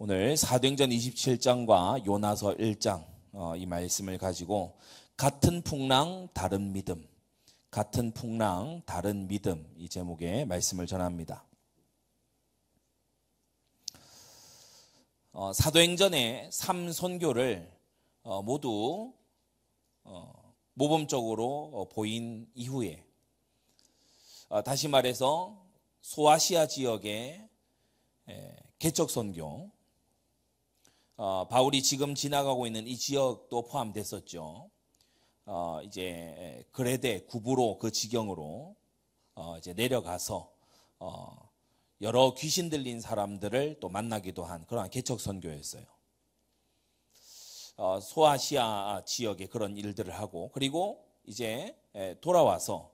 오늘 사도행전 27장과 요나서 1장 이 말씀을 가지고 같은 풍랑 다른 믿음, 같은 풍랑 다른 믿음 이 제목의 말씀을 전합니다. 사도행전의 3선교를 모두 모범적으로 보인 이후에 다시 말해서 소아시아 지역의 개척선교, 바울이 지금 지나가고 있는 이 지역도 포함됐었죠. 이제 그레데 구브로 그 지경으로 이제 내려가서 여러 귀신 들린 사람들을 또 만나기도 한 그런 개척선교였어요. 소아시아 지역에 그런 일들을 하고 그리고 이제 돌아와서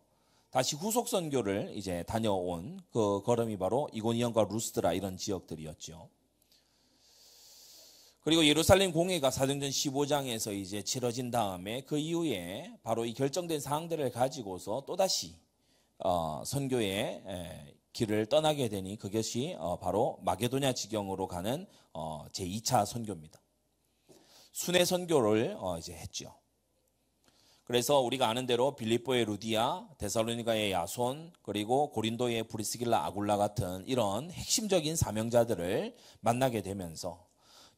다시 후속 선교를 이제 다녀온 그 걸음이 바로 이고니온과 루스드라 이런 지역들이었죠. 그리고 예루살렘 공회가 사도행전 15장에서 이제 치러진 다음에 그 이후에 바로 이 결정된 사항들을 가지고서 또다시 선교의 길을 떠나게 되니 그것이 바로 마게도냐 지경으로 가는 제2차 선교입니다. 순회 선교를 이제 했죠. 그래서 우리가 아는 대로 빌립보의 루디아, 데살로니가의 야손, 그리고 고린도의 브리스길라 아굴라 같은 이런 핵심적인 사명자들을 만나게 되면서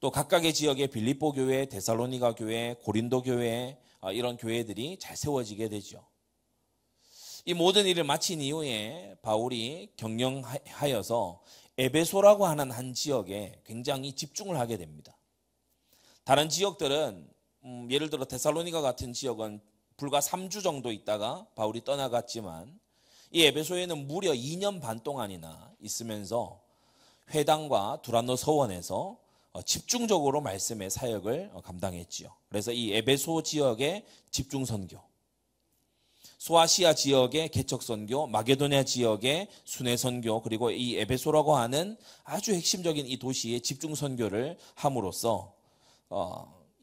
또 각각의 지역의 빌립보 교회, 데살로니가 교회, 고린도 교회 이런 교회들이 잘 세워지게 되죠. 이 모든 일을 마친 이후에 바울이 경영하여서 에베소라고 하는 한 지역에 굉장히 집중을 하게 됩니다. 다른 지역들은 예를 들어 데살로니가 같은 지역은 불과 3주 정도 있다가 바울이 떠나갔지만 이 에베소에는 무려 2년 반 동안이나 있으면서 회당과 두란노 서원에서 집중적으로 말씀의 사역을 감당했지요. 그래서 이 에베소 지역의 집중 선교, 소아시아 지역의 개척 선교, 마게도냐 지역의 순회 선교, 그리고 이 에베소라고 하는 아주 핵심적인 이 도시의 집중 선교를 함으로써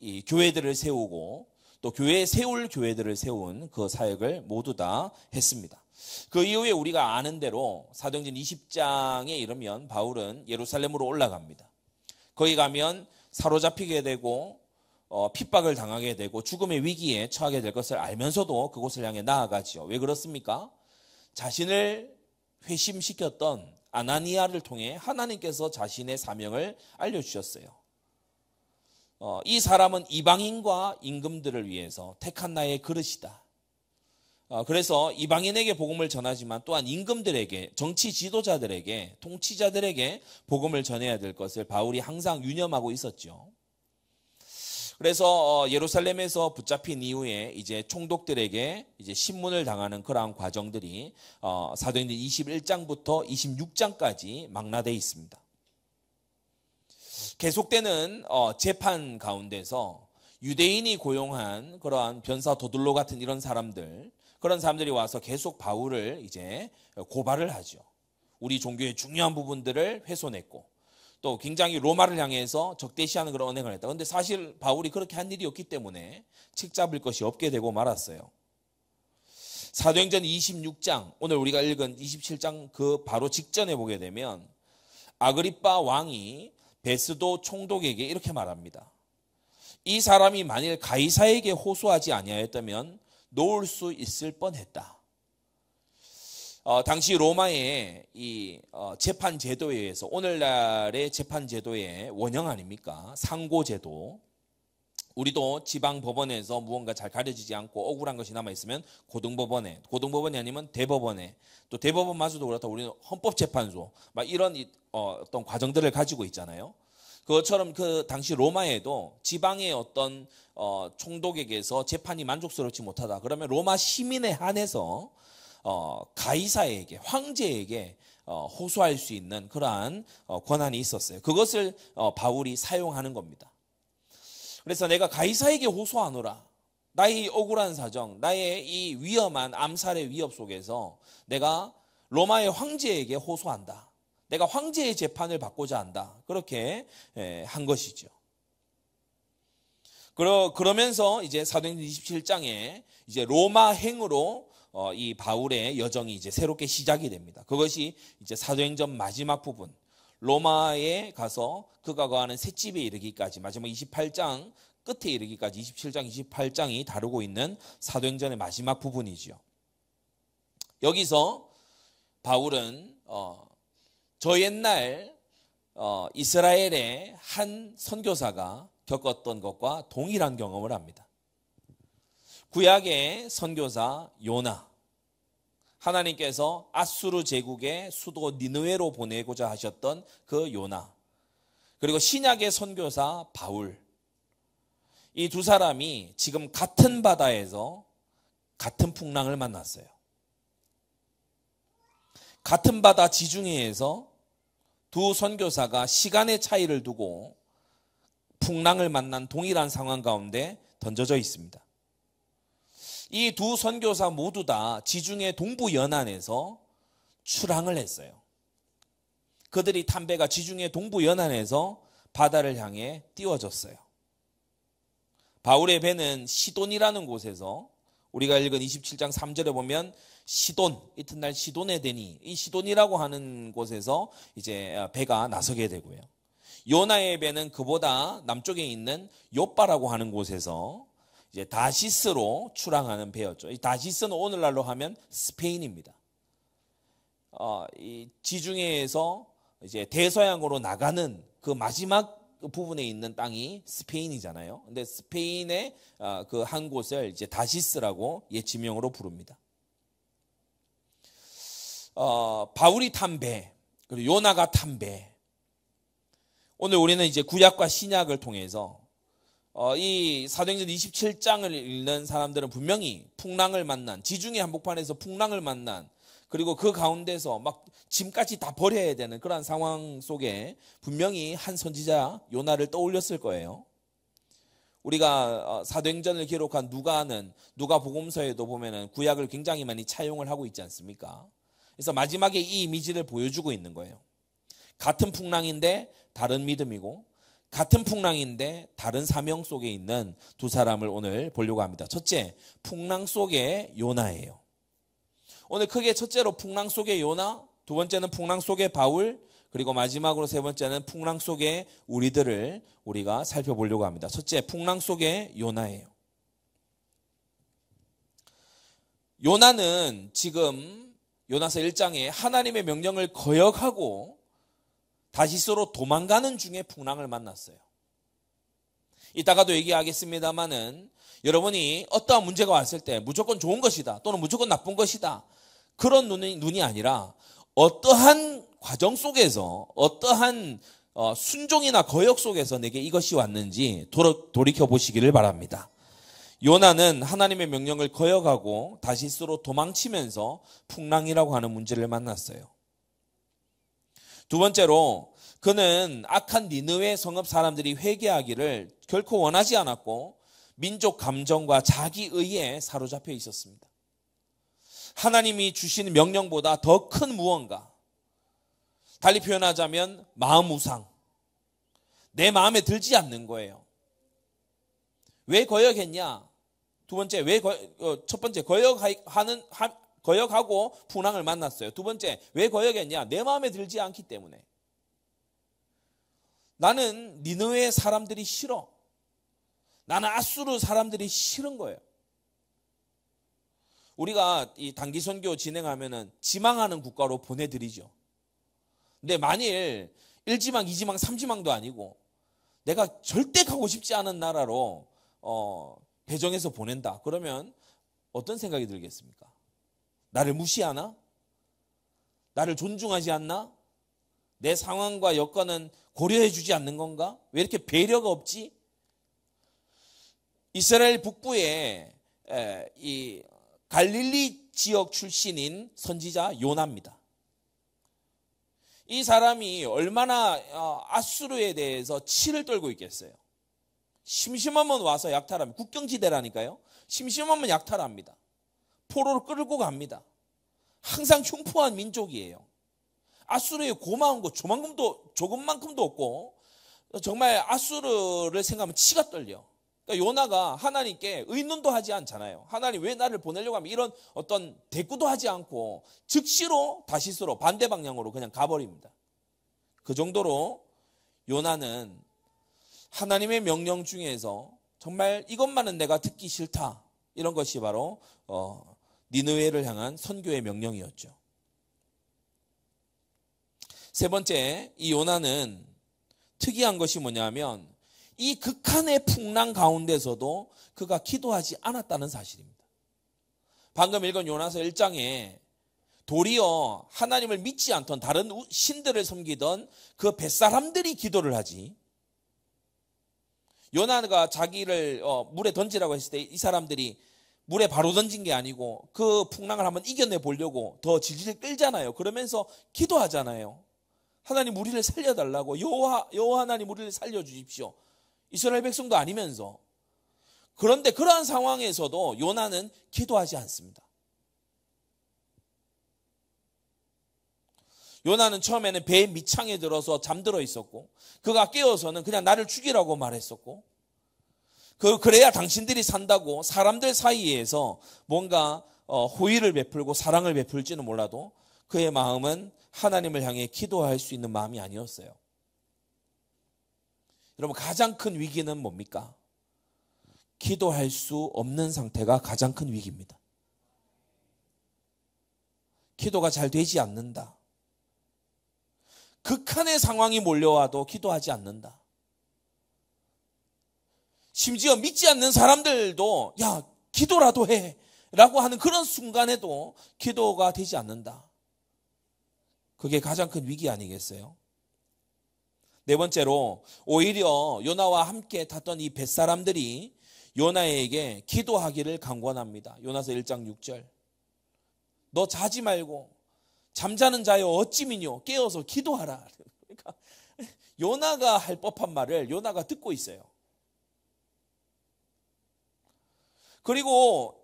이 교회들을 세우고 또 세울 교회들을 세운 그 사역을 모두 다 했습니다. 그 이후에 우리가 아는 대로 사도행전 20장에 이르면 바울은 예루살렘으로 올라갑니다. 거기 가면 사로잡히게 되고 핍박을 당하게 되고 죽음의 위기에 처하게 될 것을 알면서도 그곳을 향해 나아가지요. 왜 그렇습니까? 자신을 회심시켰던 아나니아를 통해 하나님께서 자신의 사명을 알려주셨어요. 이 사람은 이방인과 임금들을 위해서 택한 나의 그릇이다. 그래서 이방인에게 복음을 전하지만 또한 임금들에게, 정치 지도자들에게, 통치자들에게 복음을 전해야 될 것을 바울이 항상 유념하고 있었죠. 그래서 예루살렘에서 붙잡힌 이후에 이제 총독들에게 이제 신문을 당하는 그러한 과정들이 사도행전 21장부터 26장까지 망라되어 있습니다. 계속되는 재판 가운데서 유대인이 고용한 그러한 변사 도들로 같은 이런 사람들, 그런 사람들이 와서 계속 바울을 이제 고발을 하죠. 우리 종교의 중요한 부분들을 훼손했고 또 굉장히 로마를 향해서 적대시하는 그런 언행을 했다. 그런데 사실 바울이 그렇게 한 일이 없기 때문에 책잡을 것이 없게 되고 말았어요. 사도행전 26장, 오늘 우리가 읽은 27장 그 바로 직전에 보게 되면 아그리빠 왕이 베스도 총독에게 이렇게 말합니다. 이 사람이 만일 가이사에게 호소하지 아니하였다면 놓을 수 있을 뻔했다. 당시 로마의 이 재판 제도에 의해서 오늘날의 재판 제도의 원형 아닙니까? 상고 제도. 우리도 지방 법원에서 무언가 잘 가려지지 않고 억울한 것이 남아 있으면 고등법원이 아니면 대법원에, 또 대법원마저도 그렇다 우리는 헌법재판소, 막 이런 어떤 과정들을 가지고 있잖아요. 그것처럼 그 당시 로마에도 지방의 어떤 총독에게서 재판이 만족스럽지 못하다. 그러면 로마 시민에 한해서 가이사에게, 황제에게 호소할 수 있는 그러한 권한이 있었어요. 그것을 바울이 사용하는 겁니다. 그래서 내가 가이사에게 호소하노라. 나의 억울한 사정, 나의 이 위험한 암살의 위협 속에서 내가 로마의 황제에게 호소한다. 내가 황제의 재판을 받고자 한다. 그렇게 한 것이죠. 그러면서 이제 사도행전 27장에 이제 로마행으로 이 바울의 여정이 이제 새롭게 시작이 됩니다. 그것이 이제 사도행전 마지막 부분, 로마에 가서 그가 거하는 셋집에 이르기까지, 마지막 28장 끝에 이르기까지 27장, 28장이 다루고 있는 사도행전의 마지막 부분이지요. 여기서 바울은 저 옛날 이스라엘의 한 선교사가 겪었던 것과 동일한 경험을 합니다. 구약의 선교사 요나, 하나님께서 아수르 제국의 수도 니느웨로 보내고자 하셨던 그 요나, 그리고 신약의 선교사 바울, 이 두 사람이 지금 같은 바다에서 같은 풍랑을 만났어요. 같은 바다 지중해에서 두 선교사가 시간의 차이를 두고 풍랑을 만난 동일한 상황 가운데 던져져 있습니다. 이 두 선교사 모두 다 지중해 동부 연안에서 출항을 했어요. 그들이 탄 배가 지중해 동부 연안에서 바다를 향해 띄워졌어요. 바울의 배는 시돈이라는 곳에서, 우리가 읽은 27장 3절에 보면 시돈, 이튿날 시돈에 되니, 이 시돈이라고 하는 곳에서 이제 배가 나서게 되고요. 요나의 배는 그보다 남쪽에 있는 요빠라고 하는 곳에서 이제 다시스로 출항하는 배였죠. 이 다시스는 오늘날로 하면 스페인입니다. 이 지중해에서 이제 대서양으로 나가는 그 마지막 부분에 있는 땅이 스페인이잖아요. 근데 스페인의 그 한 곳을 이제 다시스라고 옛 지명으로 부릅니다. 바울이 탄 배, 그리고 요나가 탄 배. 오늘 우리는 이제 구약과 신약을 통해서 이 사도행전 27장을 읽는 사람들은 분명히 풍랑을 만난, 지중해 한복판에서 풍랑을 만난, 그리고 그 가운데서 막 짐까지 다 버려야 되는 그런 상황 속에 분명히 한 선지자 요나를 떠올렸을 거예요. 우리가 사도행전을 기록한 누가복음서에도 보면은 구약을 굉장히 많이 차용을 하고 있지 않습니까? 그래서 마지막에 이 이미지를 보여주고 있는 거예요. 같은 풍랑인데 다른 믿음이고, 같은 풍랑인데 다른 사명 속에 있는 두 사람을 오늘 보려고 합니다. 첫째, 풍랑 속의 요나예요. 오늘 크게 첫째로 풍랑 속의 요나, 두 번째는 풍랑 속의 바울, 그리고 마지막으로 세 번째는 풍랑 속의 우리들을 우리가 살펴보려고 합니다. 첫째, 풍랑 속의 요나예요. 요나는 지금 요나서 1장에 하나님의 명령을 거역하고 다시스로 도망가는 중에 풍랑을 만났어요. 이따가도 얘기하겠습니다마는 여러분이 어떠한 문제가 왔을 때 무조건 좋은 것이다 또는 무조건 나쁜 것이다, 그런 눈이 아니라 어떠한 과정 속에서, 어떠한 순종이나 거역 속에서 내게 이것이 왔는지 돌이켜 보시기를 바랍니다. 요나는 하나님의 명령을 거역하고 다시스로 도망치면서 풍랑이라고 하는 문제를 만났어요. 두 번째로, 그는 악한 니느웨 성읍 사람들이 회개하기를 결코 원하지 않았고 민족 감정과 자기의에 사로잡혀 있었습니다. 하나님이 주신 명령보다 더 큰 무언가, 달리 표현하자면 마음 우상, 내 마음에 들지 않는 거예요. 왜 거역했냐? 두 번째, 첫 번째, 거역하고 풍랑을 만났어요. 두 번째, 왜 거역했냐? 내 마음에 들지 않기 때문에. 나는 니느웨 사람들이 싫어. 나는 아수르 사람들이 싫은 거예요. 우리가 이 단기 선교 진행하면은 지망하는 국가로 보내드리죠. 근데 만일 1지망, 2지망, 3지망도 아니고 내가 절대 가고 싶지 않은 나라로 배정해서 보낸다. 그러면 어떤 생각이 들겠습니까? 나를 무시하나? 나를 존중하지 않나? 내 상황과 여건은 고려해 주지 않는 건가? 왜 이렇게 배려가 없지? 이스라엘 북부에 이 갈릴리 지역 출신인 선지자 요나입니다. 이 사람이 얼마나 아수르에 대해서 치를 떨고 있겠어요. 심심하면 와서 약탈합니다. 국경지대라니까요. 심심하면 약탈합니다. 포로로 끌고 갑니다. 항상 흉포한 민족이에요. 아수르의 고마운 거 조금만큼도 없고, 정말 아수르를 생각하면 치가 떨려. 그러니까 요나가 하나님께 의논도 하지 않잖아요. 하나님 왜 나를 보내려고 하면 이런 어떤 대꾸도 하지 않고 즉시로 다시스로 반대 방향으로 그냥 가버립니다. 그 정도로 요나는 하나님의 명령 중에서 정말 이것만은 내가 듣기 싫다, 이런 것이 바로 니느웨를 향한 선교의 명령이었죠. 세 번째, 이 요나는 특이한 것이 뭐냐면 이 극한의 풍랑 가운데서도 그가 기도하지 않았다는 사실입니다. 방금 읽은 요나서 1장에 도리어 하나님을 믿지 않던 다른 신들을 섬기던 그 벳사람들이 기도를 하지, 요나가 자기를 물에 던지라고 했을 때 이 사람들이 물에 바로 던진 게 아니고 그 풍랑을 한번 이겨내 보려고 더 질질 끌잖아요. 그러면서 기도하잖아요. 하나님 우리를 살려달라고, 여호와 하나님 우리를 살려주십시오. 이스라엘 백성도 아니면서. 그런데 그러한 상황에서도 요나는 기도하지 않습니다. 요나는 처음에는 배 밑창에 들어서 잠들어 있었고, 그가 깨어서는 그냥 나를 죽이라고 말했었고, 그래야 당신들이 산다고 사람들 사이에서 뭔가 호의를 베풀고 사랑을 베풀지는 몰라도 그의 마음은 하나님을 향해 기도할 수 있는 마음이 아니었어요. 여러분, 가장 큰 위기는 뭡니까? 기도할 수 없는 상태가 가장 큰 위기입니다. 기도가 잘 되지 않는다. 극한의 상황이 몰려와도 기도하지 않는다. 심지어 믿지 않는 사람들도 야, 기도라도 해 라고 하는 그런 순간에도 기도가 되지 않는다. 그게 가장 큰 위기 아니겠어요? 네 번째로, 오히려 요나와 함께 탔던 이 벳사람들이 요나에게 기도하기를 강권합니다. 요나서 1장 6절. 너 자지 말고 잠자는 자여 어찌미뇨, 깨어서 기도하라. 그러니까 요나가 할 법한 말을 요나가 듣고 있어요. 그리고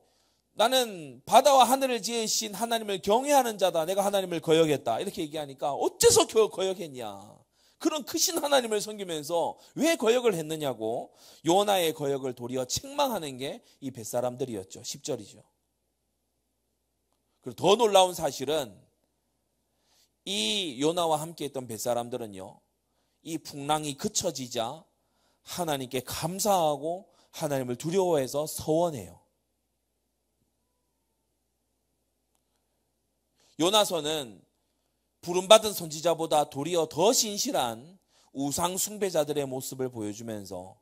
나는 바다와 하늘을 지으신 하나님을 경외하는 자다, 내가 하나님을 거역했다, 이렇게 얘기하니까 어째서 거역했냐, 그런 크신 하나님을 섬기면서 왜 거역을 했느냐고 요나의 거역을 도리어 책망하는 게 이 벳사람들이었죠. 10절이죠. 그리고 더 놀라운 사실은 이 요나와 함께 했던 벳사람들은요, 이 풍랑이 그쳐지자 하나님께 감사하고 하나님을 두려워해서 서원해요. 요나서는 부름받은 선지자보다 도리어 더 신실한 우상 숭배자들의 모습을 보여주면서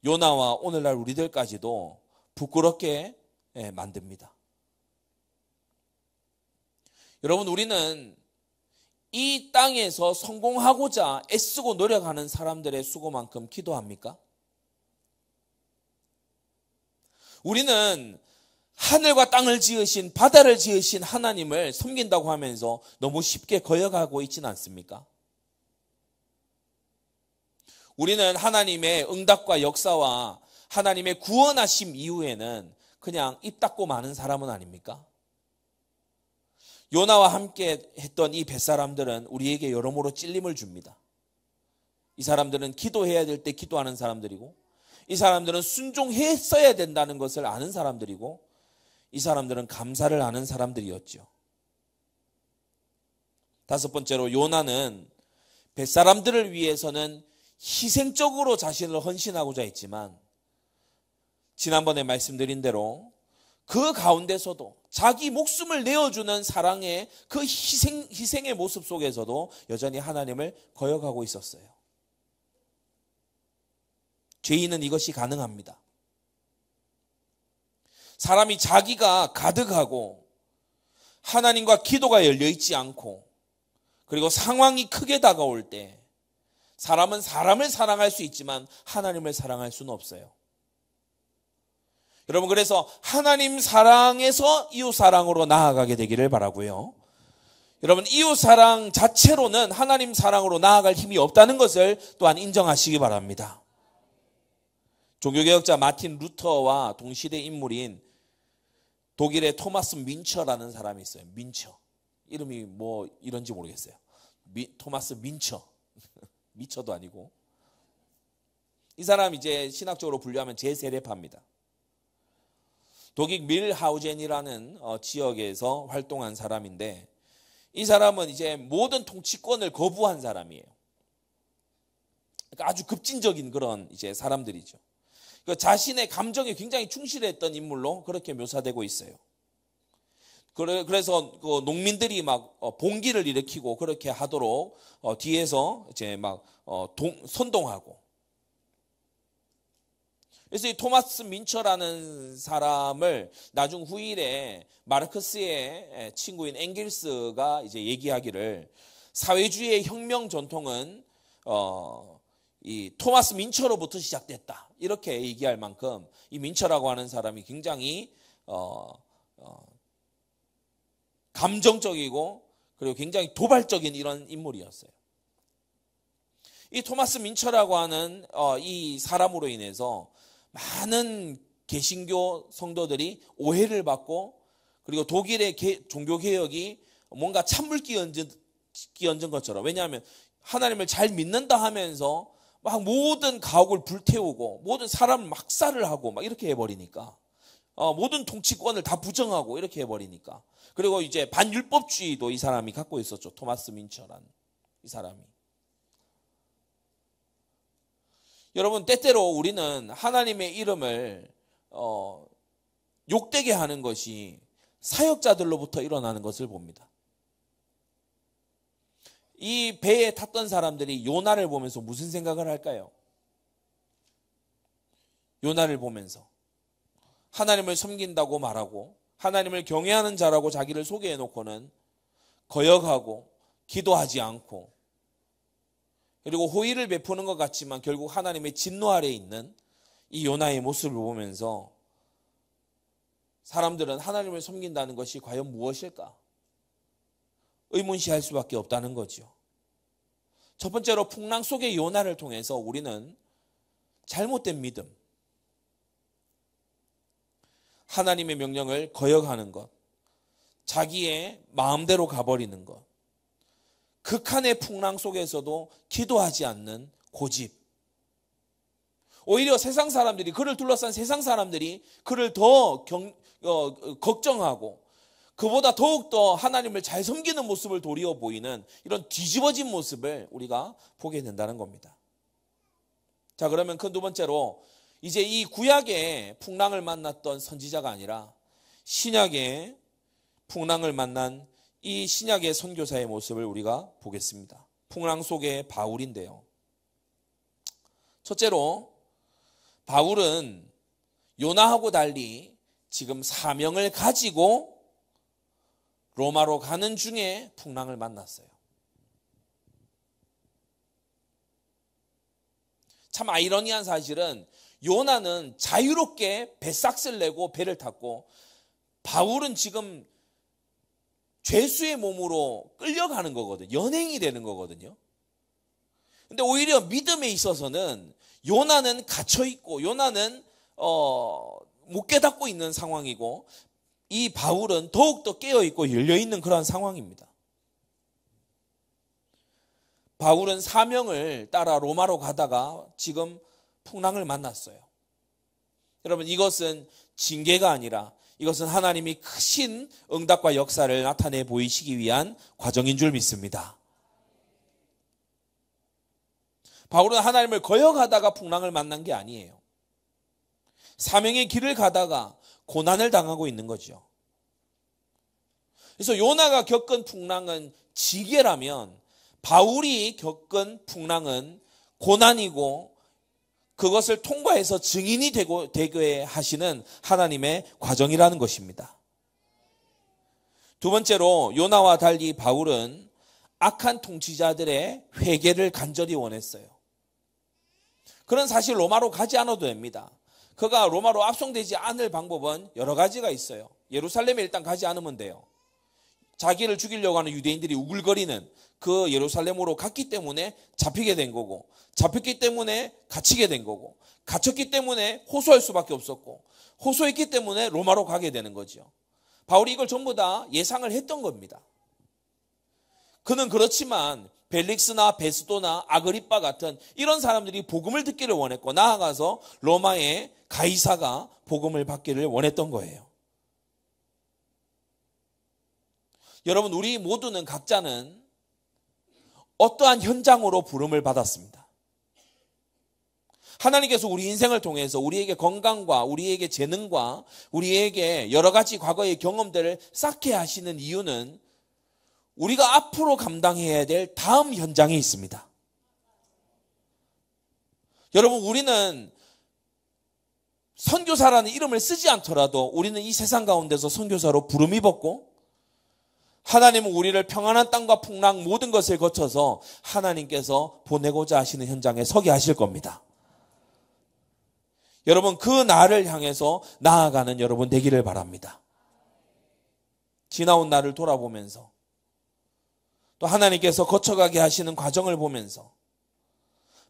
요나와 오늘날 우리들까지도 부끄럽게 만듭니다. 여러분, 우리는 이 땅에서 성공하고자 애쓰고 노력하는 사람들의 수고만큼 기도합니까? 우리는 하늘과 땅을 지으신, 바다를 지으신 하나님을 섬긴다고 하면서 너무 쉽게 거역하고 있지는 않습니까? 우리는 하나님의 응답과 역사와 하나님의 구원하심 이후에는 그냥 입 닫고 마는 사람은 아닙니까? 요나와 함께 했던 이 벳사람들은 우리에게 여러모로 찔림을 줍니다. 이 사람들은 기도해야 될 때 기도하는 사람들이고, 이 사람들은 순종했어야 된다는 것을 아는 사람들이고, 이 사람들은 감사를 아는 사람들이었죠. 다섯 번째로, 요나는 벳사람들을 위해서는 희생적으로 자신을 헌신하고자 했지만, 지난번에 말씀드린 대로 그 가운데서도 자기 목숨을 내어주는 사랑의 그 희생의 모습 속에서도 여전히 하나님을 거역하고 있었어요. 죄인은 이것이 가능합니다. 사람이 자기가 가득하고 하나님과 기도가 열려있지 않고, 그리고 상황이 크게 다가올 때 사람은 사람을 사랑할 수 있지만 하나님을 사랑할 수는 없어요. 여러분, 그래서 하나님 사랑에서 이웃 사랑으로 나아가게 되기를 바라고요. 여러분, 이웃 사랑 자체로는 하나님 사랑으로 나아갈 힘이 없다는 것을 또한 인정하시기 바랍니다. 종교개혁자 마틴 루터와 동시대 인물인 독일의 토마스 민처라는 사람이 있어요. 민처. 이름이 뭐 이런지 모르겠어요. 토마스 민처. 미처도 아니고. 이 사람 이제 신학적으로 분류하면 제세례파입니다. 독일 밀하우젠이라는 지역에서 활동한 사람인데, 이 사람은 이제 모든 통치권을 거부한 사람이에요. 그러니까 아주 급진적인 그런 이제 사람들이죠. 자신의 감정에 굉장히 충실했던 인물로 그렇게 묘사되고 있어요. 그래서 그 농민들이 막 봉기를 일으키고 그렇게 하도록 뒤에서 이제 막 선동하고. 그래서 이 토마스 민처라는 사람을 나중 후일에 마르크스의 친구인 엥겔스가 이제 얘기하기를 사회주의의 혁명 전통은 이 토마스 민처로부터 시작됐다. 이렇게 얘기할 만큼 이 민처라고 하는 사람이 굉장히 감정적이고 그리고 굉장히 도발적인 이런 인물이었어요. 이 토마스 민처라고 하는 이 사람으로 인해서 많은 개신교 성도들이 오해를 받고 그리고 독일의 종교개혁이 뭔가 찬물 끼얹은 것처럼, 왜냐하면 하나님을 잘 믿는다 하면서 막 모든 가옥을 불태우고 모든 사람을 막살을 하고 막 이렇게 해버리니까, 모든 통치권을 다 부정하고 이렇게 해버리니까, 그리고 이제 반율법주의도 이 사람이 갖고 있었죠. 토마스 민처라는 이 사람이. 여러분, 때때로 우리는 하나님의 이름을 욕되게 하는 것이 사역자들로부터 일어나는 것을 봅니다. 이 배에 탔던 사람들이 요나를 보면서 무슨 생각을 할까요? 요나를 보면서 하나님을 섬긴다고 말하고 하나님을 경외하는 자라고 자기를 소개해놓고는 거역하고 기도하지 않고, 그리고 호의를 베푸는 것 같지만 결국 하나님의 진노 아래에 있는 이 요나의 모습을 보면서 사람들은 하나님을 섬긴다는 것이 과연 무엇일까? 의문시할 수밖에 없다는 거죠. 첫 번째로 풍랑 속의 요나를 통해서 우리는 잘못된 믿음, 하나님의 명령을 거역하는 것, 자기의 마음대로 가버리는 것, 극한의 풍랑 속에서도 기도하지 않는 고집, 오히려 세상 사람들이, 그를 둘러싼 세상 사람들이 그를 더 걱정하고 그보다 더욱더 하나님을 잘 섬기는 모습을 도리어 보이는 이런 뒤집어진 모습을 우리가 보게 된다는 겁니다. 자, 그러면 그 두 번째로 이제 이 구약의 풍랑을 만났던 선지자가 아니라 신약의 풍랑을 만난 이 신약의 선교사의 모습을 우리가 보겠습니다. 풍랑 속의 바울인데요. 첫째로 바울은 요나하고 달리 지금 사명을 가지고 로마로 가는 중에 풍랑을 만났어요. 참 아이러니한 사실은 요나는 자유롭게 배삭을 내고 배를 탔고 바울은 지금 죄수의 몸으로 끌려가는 거거든요. 연행이 되는 거거든요. 근데 오히려 믿음에 있어서는 요나는 갇혀있고 요나는 못 깨닫고 있는 상황이고 이 바울은 더욱더 깨어있고 열려있는 그런 상황입니다. 바울은 사명을 따라 로마로 가다가 지금 풍랑을 만났어요. 여러분, 이것은 징계가 아니라 이것은 하나님이 크신 응답과 역사를 나타내 보이시기 위한 과정인 줄 믿습니다. 바울은 하나님을 거역하다가 풍랑을 만난 게 아니에요. 사명의 길을 가다가 고난을 당하고 있는 거죠. 그래서 요나가 겪은 풍랑은 지계라면 바울이 겪은 풍랑은 고난이고 그것을 통과해서 증인이 되게 하시는 하나님의 과정이라는 것입니다. 두 번째로 요나와 달리 바울은 악한 통치자들의 회개를 간절히 원했어요. 그는 사실 로마로 가지 않아도 됩니다. 그가 로마로 압송되지 않을 방법은 여러 가지가 있어요. 예루살렘에 일단 가지 않으면 돼요. 자기를 죽이려고 하는 유대인들이 우글거리는 그 예루살렘으로 갔기 때문에 잡히게 된 거고, 잡혔기 때문에 갇히게 된 거고, 갇혔기 때문에 호소할 수밖에 없었고, 호소했기 때문에 로마로 가게 되는 거죠. 바울이 이걸 전부 다 예상을 했던 겁니다. 그는 그렇지만 벨릭스나 베스도나 아그리빠 같은 이런 사람들이 복음을 듣기를 원했고, 나아가서 로마의 가이사가 복음을 받기를 원했던 거예요. 여러분, 우리 모두는 각자는 어떠한 현장으로 부름을 받았습니다. 하나님께서 우리 인생을 통해서 우리에게 건강과 우리에게 재능과 우리에게 여러 가지 과거의 경험들을 쌓게 하시는 이유는 우리가 앞으로 감당해야 될 다음 현장에 있습니다. 여러분, 우리는 선교사라는 이름을 쓰지 않더라도 우리는 이 세상 가운데서 선교사로 부름이 받고, 하나님은 우리를 평안한 땅과 풍랑 모든 것을 거쳐서 하나님께서 보내고자 하시는 현장에 서게 하실 겁니다. 여러분, 그 날을 향해서 나아가는 여러분 되기를 바랍니다. 지나온 날을 돌아보면서 또 하나님께서 거쳐가게 하시는 과정을 보면서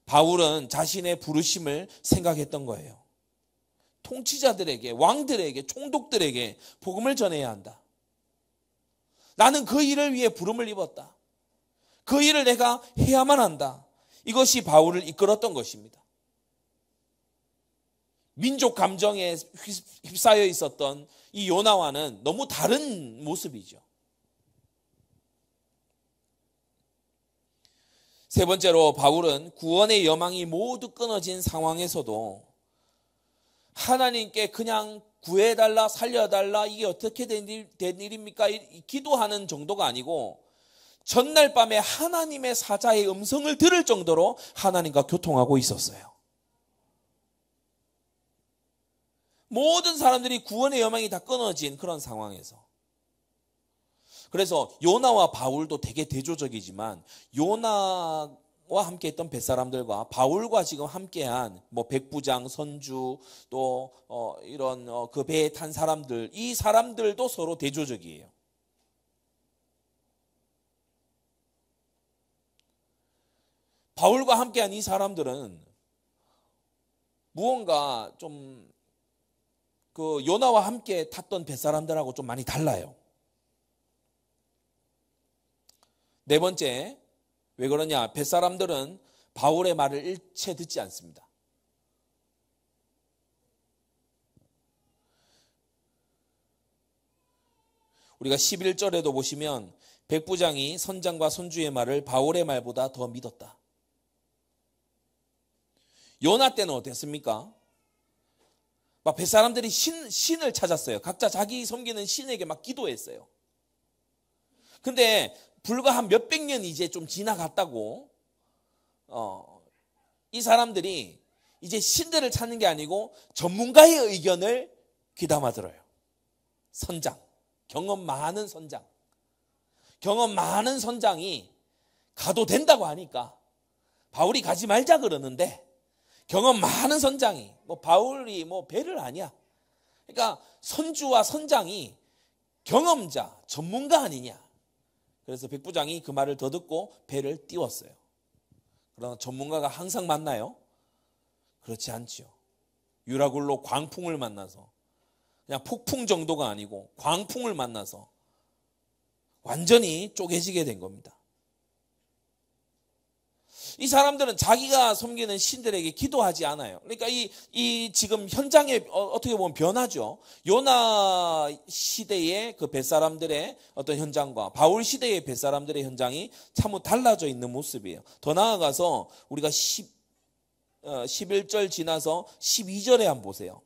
바울은 자신의 부르심을 생각했던 거예요. 통치자들에게, 왕들에게, 총독들에게 복음을 전해야 한다. 나는 그 일을 위해 부름을 입었다. 그 일을 내가 해야만 한다. 이것이 바울을 이끌었던 것입니다. 민족 감정에 휩싸여 있었던 이 요나와는 너무 다른 모습이죠. 세 번째로, 바울은 구원의 여망이 모두 끊어진 상황에서도 하나님께 그냥 구해달라, 살려달라, 이게 어떻게 된 일입니까? 기도하는 정도가 아니고 전날 밤에 하나님의 사자의 음성을 들을 정도로 하나님과 교통하고 있었어요. 모든 사람들이 구원의 여망이 다 끊어진 그런 상황에서. 그래서 요나와 바울도 되게 대조적이지만, 요나와 함께 했던 뱃사람들과 바울과 지금 함께한 백부장, 선주, 또 이런 그 배에 탄 사람들, 이 사람들도 서로 대조적이에요. 바울과 함께한 이 사람들은 무언가 좀 그 요나와 함께 탔던 뱃사람들하고 좀 많이 달라요. 네 번째, 왜 그러냐? 뱃사람들은 바울의 말을 일체 듣지 않습니다. 우리가 11절에도 보시면 백부장이 선장과 선주의 말을 바울의 말보다 더 믿었다. 요나 때는 어땠습니까? 막 뱃사람들이 신을 찾았어요. 각자 자기 섬기는 신에게 막 기도했어요. 근데 불과 한 몇백 년이 이제 좀 지나갔다고 이 사람들이 이제 신들을 찾는 게 아니고 전문가의 의견을 귀담아 들어요. 선장, 경험 많은 선장. 경험 많은 선장이 가도 된다고 하니까 바울이 가지 말자 그러는데, 경험 많은 선장이 바울이 배를 아냐. 그러니까 선주와 선장이 경험자, 전문가 아니냐. 그래서 백부장이 그 말을 더 듣고 배를 띄웠어요. 그러나 전문가가 항상 만나요? 그렇지 않지요. 유라굴로 광풍을 만나서, 그냥 폭풍 정도가 아니고 광풍을 만나서 완전히 쪼개지게 된 겁니다. 이 사람들은 자기가 섬기는 신들에게 기도하지 않아요. 그러니까 이 지금 현장에 어떻게 보면 변하죠. 요나 시대의 그 뱃사람들의 어떤 현장과 바울 시대의 뱃사람들의 현장이 참으로 달라져 있는 모습이에요. 더 나아가서 우리가 11절 지나서 12절에 한번 보세요.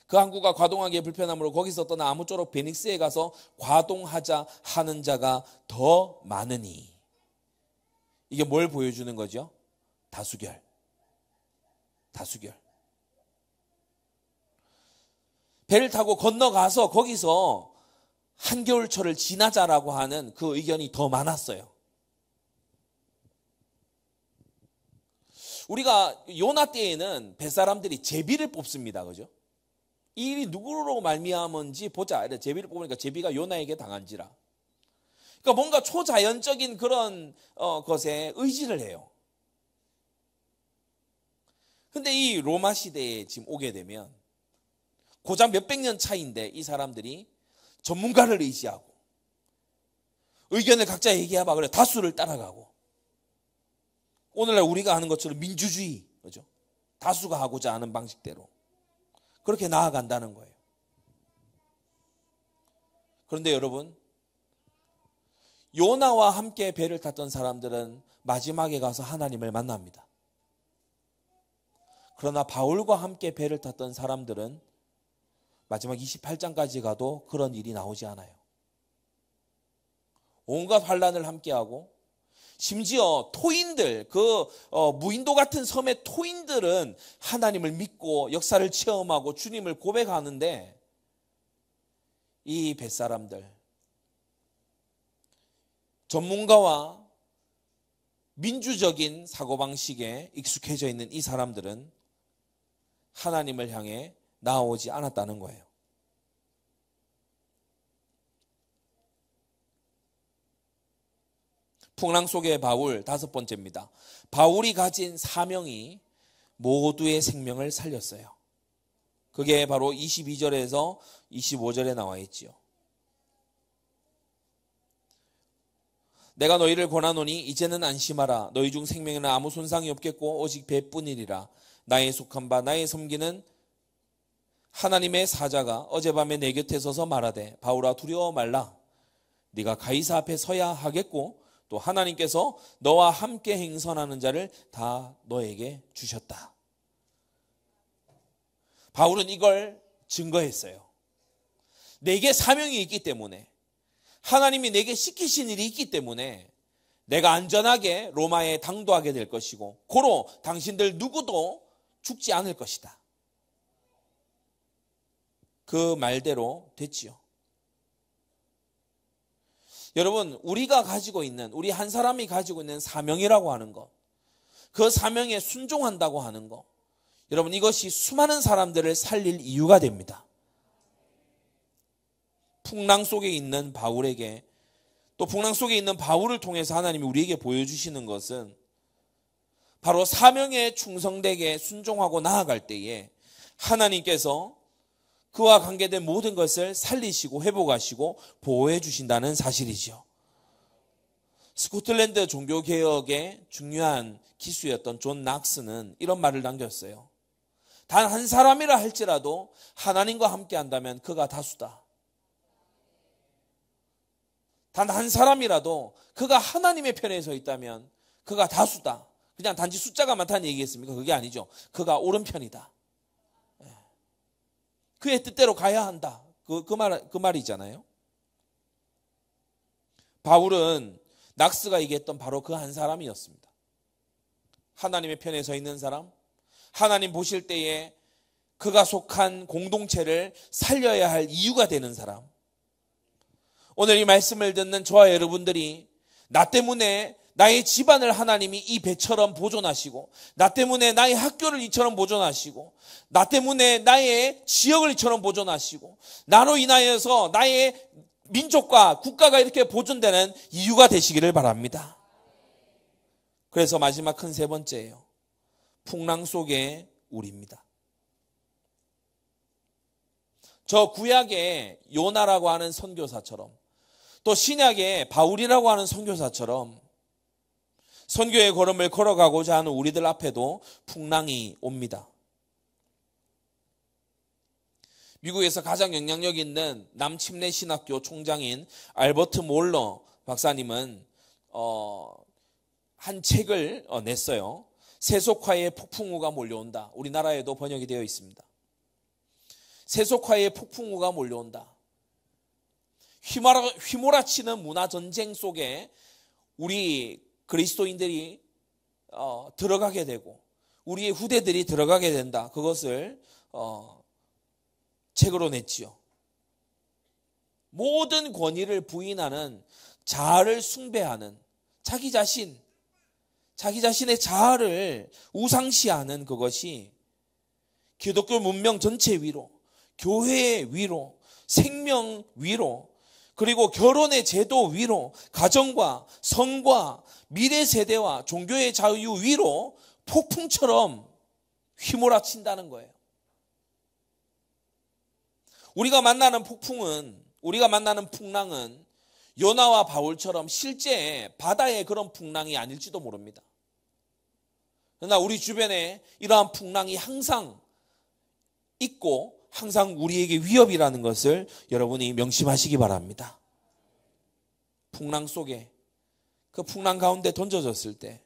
그 항구가 과동하기에 불편하므로 거기서 떠나 아무쪼록 베닉스에 가서 과동하자 하는 자가 더 많으니. 이게 뭘 보여주는 거죠? 다수결. 배를 타고 건너가서 거기서 한겨울철을 지나자라고 하는 그 의견이 더 많았어요. 우리가 요나 때에는 뱃사람들이 제비를 뽑습니다. 그죠? 이 일이 누구로 말미암은지 보자. 제비를 뽑으니까 제비가 요나에게 당한지라. 그러니까 뭔가 초자연적인 그런 것에 의지를 해요. 근데 이 로마 시대에 지금 오게 되면 고작 몇백 년 차이인데 이 사람들이 전문가를 의지하고 의견을 각자 얘기해봐 그래 다수를 따라가고, 오늘날 우리가 하는 것처럼 민주주의, 그죠? 다수가 하고자 하는 방식대로 그렇게 나아간다는 거예요. 그런데 여러분, 요나와 함께 배를 탔던 사람들은 마지막에 가서 하나님을 만납니다. 그러나 바울과 함께 배를 탔던 사람들은 마지막 28장까지 가도 그런 일이 나오지 않아요. 온갖 환란을 함께하고, 심지어 토인들, 무인도 같은 섬의 토인들은 하나님을 믿고 역사를 체험하고 주님을 고백하는데, 이 뱃사람들, 전문가와 민주적인 사고방식에 익숙해져 있는 이 사람들은 하나님을 향해 나아오지 않았다는 거예요. 풍랑 속의 바울, 5번째입니다. 바울이 가진 사명이 모두의 생명을 살렸어요. 그게 바로 22절에서 25절에 나와 있지요. 내가 너희를 권하노니 이제는 안심하라. 너희 중 생명에는 아무 손상이 없겠고 오직 배뿐이리라. 나의 속한 바 나의 섬기는 하나님의 사자가 어젯밤에 내 곁에 서서 말하되 바울아 두려워 말라. 네가 가이사 앞에 서야 하겠고 또 하나님께서 너와 함께 행선하는 자를 다 너에게 주셨다. 바울은 이걸 증거했어요. 내게 사명이 있기 때문에, 하나님이 내게 시키신 일이 있기 때문에 내가 안전하게 로마에 당도하게 될 것이고 고로 당신들 누구도 죽지 않을 것이다. 그 말대로 됐지요. 여러분, 우리가 가지고 있는, 우리 한 사람이 가지고 있는 사명이라고 하는 것, 그 사명에 순종한다고 하는 것, 여러분, 이것이 수많은 사람들을 살릴 이유가 됩니다. 풍랑 속에 있는 바울에게, 또 풍랑 속에 있는 바울을 통해서 하나님이 우리에게 보여주시는 것은 바로 사명에 충성되게 순종하고 나아갈 때에 하나님께서 그와 관계된 모든 것을 살리시고 회복하시고 보호해 주신다는 사실이죠. 스코틀랜드 종교개혁의 중요한 기수였던 존 낙스는 이런 말을 남겼어요. 단 한 사람이라 할지라도 하나님과 함께 한다면 그가 다수다. 단 한 사람이라도 그가 하나님의 편에 서 있다면 그가 다수다. 그냥 단지 숫자가 많다는 얘기겠습니까? 그게 아니죠. 그가 옳은 편이다. 그의 뜻대로 가야 한다. 그 말이잖아요. 바울은 낙스가 얘기했던 바로 그 한 사람이었습니다. 하나님의 편에 서 있는 사람, 하나님 보실 때에 그가 속한 공동체를 살려야 할 이유가 되는 사람. 오늘 이 말씀을 듣는 저와 여러분들이 나 때문에 나의 집안을 하나님이 이 배처럼 보존하시고, 나 때문에 나의 학교를 이처럼 보존하시고, 나 때문에 나의 지역을 이처럼 보존하시고, 나로 인하여서 나의 민족과 국가가 이렇게 보존되는 이유가 되시기를 바랍니다. 그래서 마지막 큰 세 번째예요. 풍랑 속의 우리입니다. 저 구약의 요나라고 하는 선교사처럼, 또 신약의 바울이라고 하는 선교사처럼 선교의 걸음을 걸어가고자 하는 우리들 앞에도 풍랑이 옵니다. 미국에서 가장 영향력 있는 남침례 신학교 총장인 알버트 몰러 박사님은 한 책을 냈어요. 세속화의 폭풍우가 몰려온다. 우리나라에도 번역이 되어 있습니다. 세속화의 폭풍우가 몰려온다. 휘몰아치는 문화전쟁 속에 우리 그리스도인들이 들어가게 되고 우리의 후대들이 들어가게 된다. 그것을 책으로 냈지요. 모든 권위를 부인하는, 자아를 숭배하는, 자기 자신의 자아를 우상시하는 그것이 기독교 문명 전체 위로, 교회의 위로, 생명 위로, 그리고 결혼의 제도 위로, 가정과 성과 미래 세대와 종교의 자유 위로 폭풍처럼 휘몰아친다는 거예요. 우리가 만나는 풍랑은 요나와 바울처럼 실제 바다의 그런 풍랑이 아닐지도 모릅니다. 그러나 우리 주변에 이러한 풍랑이 항상 있고 항상 우리에게 위협이라는 것을 여러분이 명심하시기 바랍니다. 풍랑 속에, 그 풍랑 가운데 던져졌을 때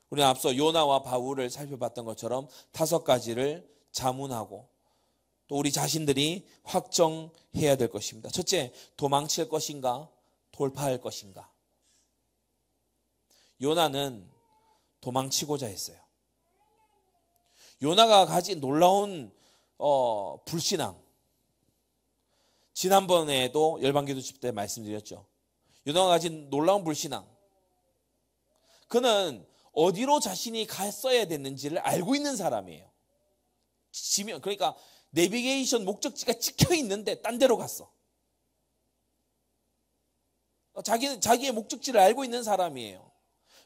우리는 앞서 요나와 바울을 살펴봤던 것처럼 5가지를 자문하고 또 우리 자신들이 확정해야 될 것입니다. 첫째, 도망칠 것인가 돌파할 것인가. 요나는 도망치고자 했어요. 요나가 가진 놀라운 불신앙, 지난번에도 열방기도집 때 말씀드렸죠. 요나가 가진 놀라운 불신앙, 그는 어디로 자신이 갔어야 됐는지를 알고 있는 사람이에요. 그러니까 내비게이션 목적지가 찍혀 있는데 딴 데로 갔어. 자기의 목적지를 알고 있는 사람이에요.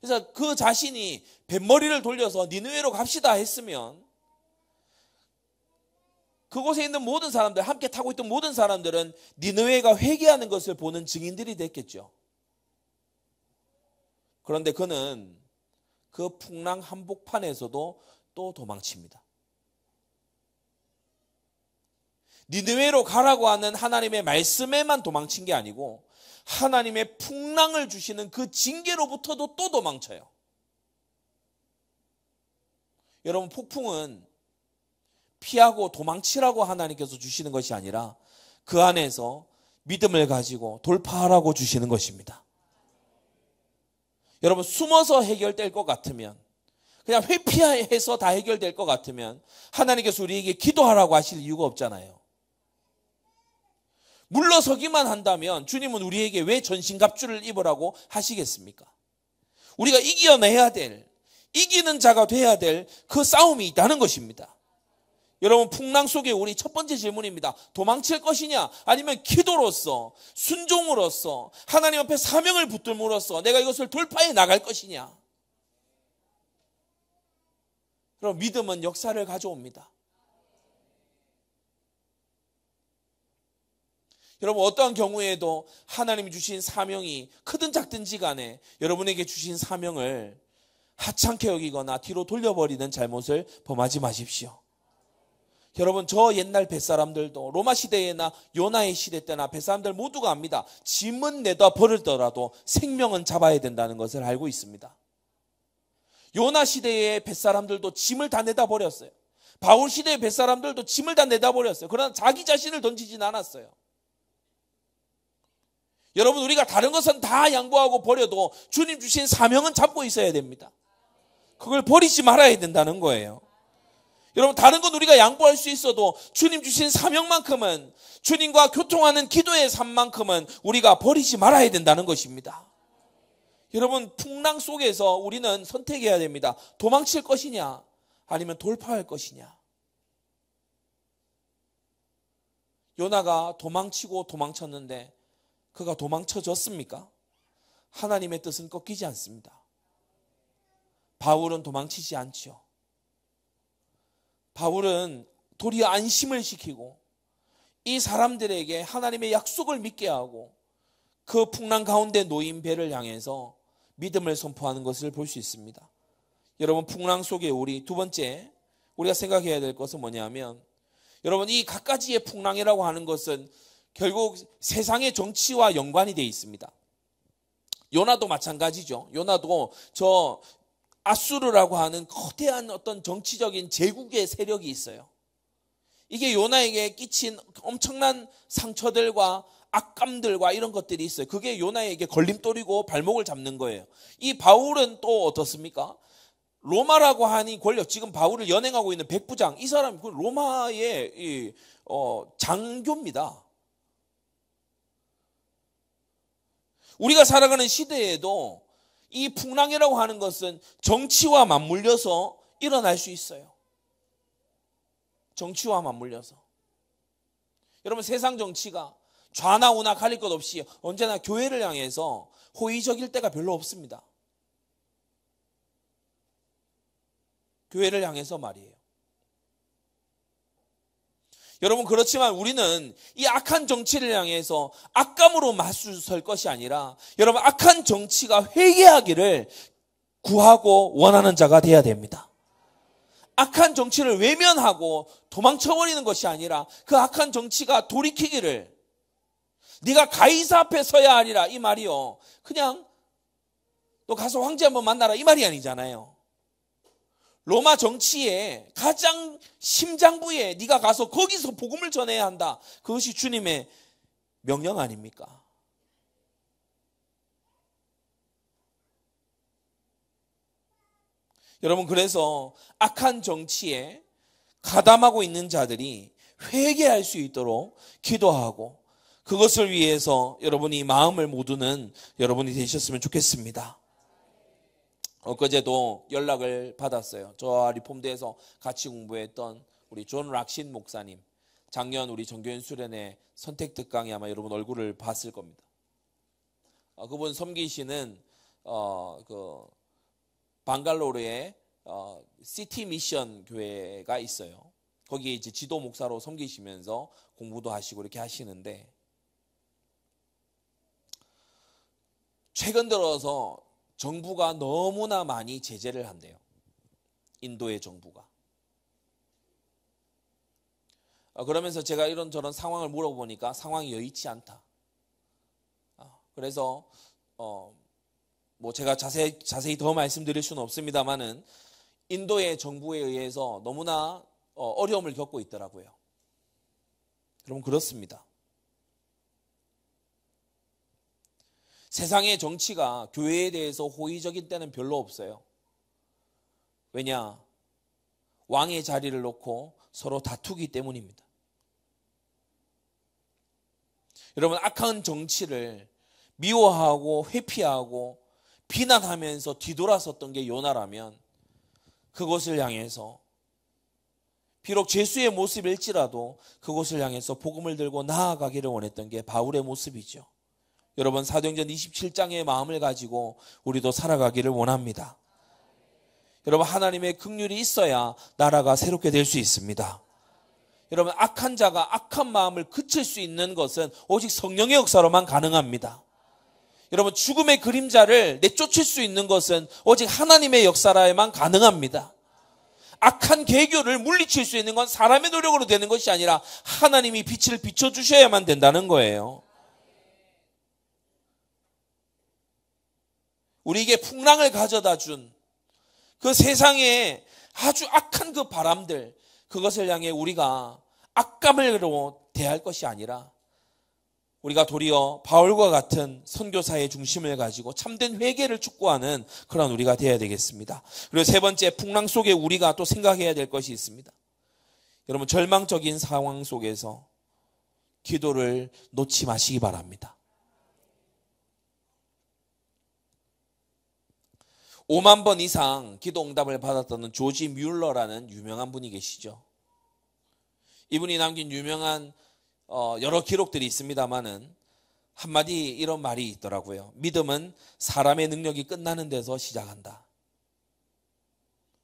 그래서 그 자신이 뱃머리를 돌려서 니느웨로 갑시다 했으면 그곳에 있는 모든 사람들, 함께 타고 있던 모든 사람들은 니느웨가 회개하는 것을 보는 증인들이 됐겠죠. 그런데 그는 그 풍랑 한복판에서도 또 도망칩니다. 니느웨로 가라고 하는 하나님의 말씀에만 도망친 게 아니고 하나님의 풍랑을 주시는 그 징계로부터도 또 도망쳐요. 여러분, 폭풍은 피하고 도망치라고 하나님께서 주시는 것이 아니라 그 안에서 믿음을 가지고 돌파하라고 주시는 것입니다. 여러분, 숨어서 해결될 것 같으면, 그냥 회피해서 다 해결될 것 같으면 하나님께서 우리에게 기도하라고 하실 이유가 없잖아요. 물러서기만 한다면 주님은 우리에게 왜 전신갑주를 입으라고 하시겠습니까? 우리가 이겨내야 될, 이기는 자가 돼야 될 그 싸움이 있다는 것입니다. 여러분, 풍랑 속에 우리 첫 번째 질문입니다. 도망칠 것이냐 아니면 기도로서, 순종으로서, 하나님 앞에 사명을 붙들므로써 내가 이것을 돌파해 나갈 것이냐. 그럼 믿음은 역사를 가져옵니다. 여러분, 어떠한 경우에도 하나님이 주신 사명이 크든 작든지 간에 여러분에게 주신 사명을 하찮게 여기거나 뒤로 돌려버리는 잘못을 범하지 마십시오. 여러분, 저 옛날 뱃사람들도 로마 시대나 요나의 시대 때나 뱃사람들 모두가 압니다. 짐은 내다 버리더라도 생명은 잡아야 된다는 것을 알고 있습니다. 요나 시대의 뱃사람들도 짐을 다 내다 버렸어요. 바울 시대의 뱃사람들도 짐을 다 내다 버렸어요. 그러나 자기 자신을 던지진 않았어요. 여러분, 우리가 다른 것은 다 양보하고 버려도 주님 주신 사명은 잡고 있어야 됩니다. 그걸 버리지 말아야 된다는 거예요. 여러분, 다른 건 우리가 양보할 수 있어도 주님 주신 사명만큼은, 주님과 교통하는 기도의 삶만큼은 우리가 버리지 말아야 된다는 것입니다. 여러분, 풍랑 속에서 우리는 선택해야 됩니다. 도망칠 것이냐 아니면 돌파할 것이냐. 요나가 도망치고 도망쳤는데 그가 도망쳐졌습니까? 하나님의 뜻은 꺾이지 않습니다. 바울은 도망치지 않죠. 바울은 도리어 안심을 시키고 이 사람들에게 하나님의 약속을 믿게 하고 그 풍랑 가운데 놓인 배를 향해서 믿음을 선포하는 것을 볼 수 있습니다. 여러분, 풍랑 속에 우리 두 번째 우리가 생각해야 될 것은 뭐냐면, 여러분, 이 갖가지의 풍랑이라고 하는 것은 결국 세상의 정치와 연관이 되어 있습니다. 요나도 마찬가지죠. 요나도 저 아수르라고 하는 거대한 어떤 정치적인 제국의 세력이 있어요. 이게 요나에게 끼친 엄청난 상처들과 악감들과 이런 것들이 있어요. 그게 요나에게 걸림돌이고 발목을 잡는 거예요. 이 바울은 또 어떻습니까? 로마라고 하니 권력, 지금 바울을 연행하고 있는 백부장, 이 사람이 로마의 장교입니다. 우리가 살아가는 시대에도 이 풍랑이라고 하는 것은 정치와 맞물려서 일어날 수 있어요. 정치와 맞물려서. 여러분, 세상 정치가 좌나 우나 가릴 것 없이 언제나 교회를 향해서 호의적일 때가 별로 없습니다. 교회를 향해서 말이에요. 여러분, 그렇지만 우리는 이 악한 정치를 향해서 악감으로 맞설 것이 아니라, 여러분, 악한 정치가 회개하기를 구하고 원하는 자가 되어야 됩니다. 악한 정치를 외면하고 도망쳐버리는 것이 아니라 그 악한 정치가 돌이키기를, 네가 가이사 앞에 서야 하리라 이 말이요, 그냥 너 가서 황제 한번 만나라 이 말이 아니잖아요. 로마 정치의 가장 심장부에 네가 가서 거기서 복음을 전해야 한다. 그것이 주님의 명령 아닙니까? 여러분, 그래서 악한 정치에 가담하고 있는 자들이 회개할 수 있도록 기도하고, 그것을 위해서 여러분이 마음을 모두는 여러분이 되셨으면 좋겠습니다. 엊그제도 연락을 받았어요. 저와 리폼대에서 같이 공부했던 우리 존 락신 목사님, 작년 우리 정교인 수련회 선택특강에 아마 여러분 얼굴을 봤을 겁니다. 그분 섬기시는 그 방갈로르에 시티 미션 교회가 있어요. 거기에 이제 지도 목사로 섬기시면서 공부도 하시고 이렇게 하시는데, 최근 들어서 정부가 너무나 많이 제재를 한대요. 인도의 정부가. 그러면서 제가 이런저런 상황을 물어보니까 상황이 여의치 않다. 그래서 뭐 제가 자세히 더 말씀드릴 수는 없습니다만은 인도의 정부에 의해서 너무나 어려움을 겪고 있더라고요. 여러분, 그렇습니다. 세상의 정치가 교회에 대해서 호의적인 때는 별로 없어요. 왜냐? 왕의 자리를 놓고 서로 다투기 때문입니다. 여러분, 악한 정치를 미워하고 회피하고 비난하면서 뒤돌아섰던 게 요나라면, 그것을 향해서 비록 죄수의 모습일지라도 그것을 향해서 복음을 들고 나아가기를 원했던 게 바울의 모습이죠. 여러분, 사도행전 27장의 마음을 가지고 우리도 살아가기를 원합니다. 여러분, 하나님의 긍휼이 있어야 나라가 새롭게 될 수 있습니다. 여러분, 악한 자가 악한 마음을 그칠 수 있는 것은 오직 성령의 역사로만 가능합니다. 여러분, 죽음의 그림자를 내쫓을 수 있는 것은 오직 하나님의 역사라야만 가능합니다. 악한 계교를 물리칠 수 있는 건 사람의 노력으로 되는 것이 아니라 하나님이 빛을 비춰주셔야만 된다는 거예요. 우리에게 풍랑을 가져다 준 그 세상의 아주 악한 그 바람들, 그것을 향해 우리가 악감으로 대할 것이 아니라 우리가 도리어 바울과 같은 선교사의 중심을 가지고 참된 회개를 촉구하는 그런 우리가 되어야 되겠습니다. 그리고 세 번째, 풍랑 속에 우리가 또 생각해야 될 것이 있습니다. 여러분, 절망적인 상황 속에서 기도를 놓지 마시기 바랍니다. 5만 번 이상 기도 응답을 받았던 조지 뮬러라는 유명한 분이 계시죠. 이분이 남긴 유명한 여러 기록들이 있습니다만은 한마디 이런 말이 있더라고요. 믿음은 사람의 능력이 끝나는 데서 시작한다.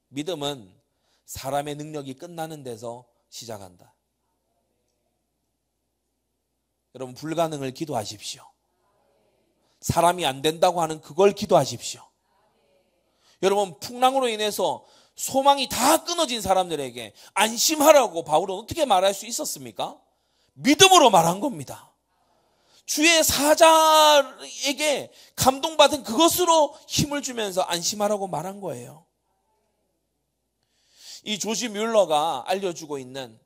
믿음은 사람의 능력이 끝나는 데서 시작한다. 여러분, 불가능을 기도하십시오. 사람이 안 된다고 하는 그걸 기도하십시오. 여러분, 풍랑으로 인해서 소망이 다 끊어진 사람들에게 안심하라고 바울은 어떻게 말할 수 있었습니까? 믿음으로 말한 겁니다. 주의 사자에게 감동받은 그것으로 힘을 주면서 안심하라고 말한 거예요. 이 조지 뮬러가 알려주고 있는